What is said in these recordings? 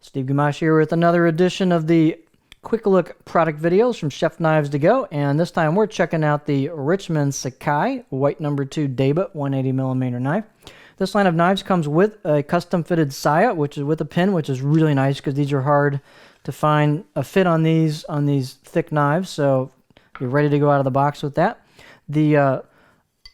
Steve Gamache here with another edition of the Quick Look product videos from Chef Knives to Go, and this time we're checking out the Richmond Sakai white number 2 Deba 180mm knife. This line of knives comes with a custom fitted saya, which is with a pin, which is really nice because these are hard to find a fit on these thick knives, so you're ready to go out of the box with that. The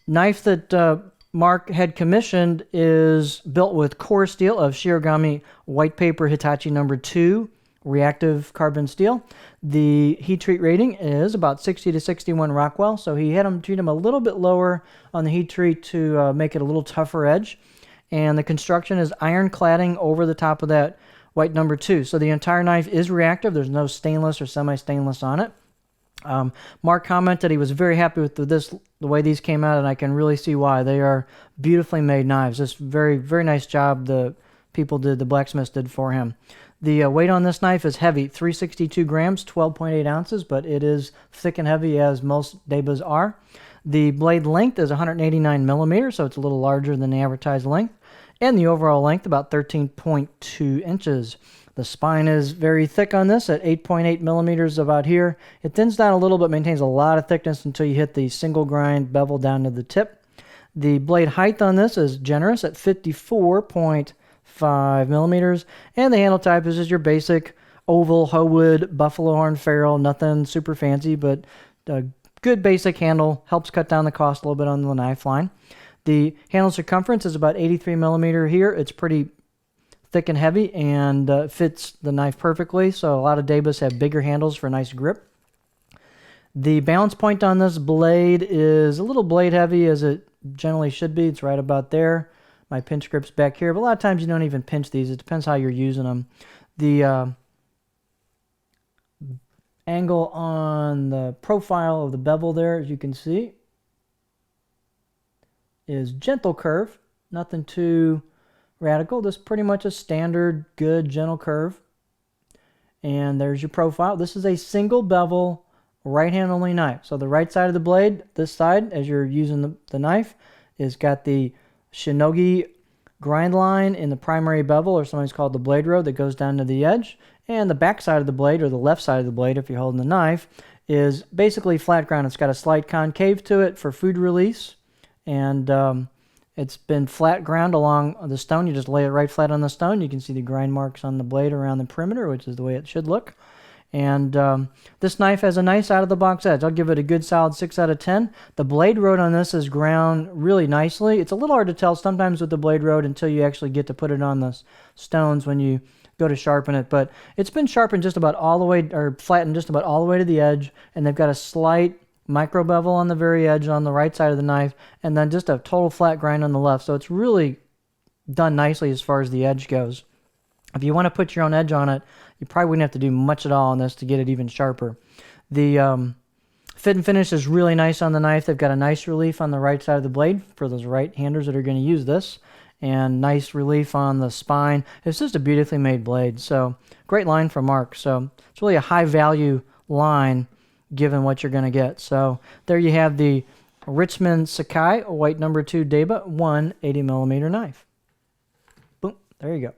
knife that Mark had commissioned is built with core steel of Shirogami white paper Hitachi number 2 reactive carbon steel. The heat treat rating is about 60 to 61 Rockwell, so he had him treat them a little bit lower on the heat treat to make it a little tougher edge. And the construction is iron cladding over the top of that white number 2. So the entire knife is reactive. There's no stainless or semi-stainless on it. Mark commented he was very happy with the way these came out, and I can really see why. They are beautifully made knives. Just very, very nice job the blacksmiths did for him. The weight on this knife is heavy, 362 grams, 12.8 ounces, but it is thick and heavy as most Debas are. The blade length is 189 millimeters, so it's a little larger than the advertised length, and the overall length about 13.2 inches. The spine is very thick on this at 8.8 millimeters about here. It thins down a little but maintains a lot of thickness until you hit the single grind bevel down to the tip. The blade height on this is generous at 54.5 millimeters, and the handle type is just your basic oval Howood buffalo horn ferrule, nothing super fancy, but a good basic handle, helps cut down the cost a little bit on the knife line. The handle circumference is about 83 millimeter here. It's pretty thick and heavy and fits the knife perfectly, so a lot of Debas have bigger handles for nice grip. The balance point on this blade is a little blade heavy, as it generally should be. It's right about there. My pinch grip's back here, but a lot of times you don't even pinch these. It depends how you're using them. The angle on the profile of the bevel there, as you can see, is gentle curve, nothing too radical. This is pretty much a standard, good, gentle curve. And there's your profile. This is a single bevel, right hand only knife. So the right side of the blade, this side, as you're using the knife, is got the shinogi grind line in the primary bevel, or sometimes called the blade road, that goes down to the edge. And the back side of the blade, or the left side of the blade if you're holding the knife, is basically flat ground. It's got a slight concave to it for food release. And it's been flat ground along the stone. You just lay it right flat on the stone. You can see the grind marks on the blade around the perimeter, which is the way it should look. And this knife has a nice out-of-the-box edge. I'll give it a good solid 6 out of 10. The blade road on this is ground really nicely. It's a little hard to tell sometimes with the blade road until you actually get to put it on the stones when you go to sharpen it. But it's been sharpened just about all the way, or flattened just about all the way to the edge, and they've got a slight micro bevel on the very edge on the right side of the knife, and then just a total flat grind on the left. So it's really done nicely as far as the edge goes. If you want to put your own edge on it, you probably wouldn't have to do much at all on this to get it even sharper. The fit and finish is really nice on the knife. They've got a nice relief on the right side of the blade for those right-handers that are going to use this, and nice relief on the spine. It's just a beautifully made blade. So great line from Mark. So it's really a high-value line given what you're going to get. So there you have the Richmond Sakai white number 2 Deba 180mm knife. Boom, there you go.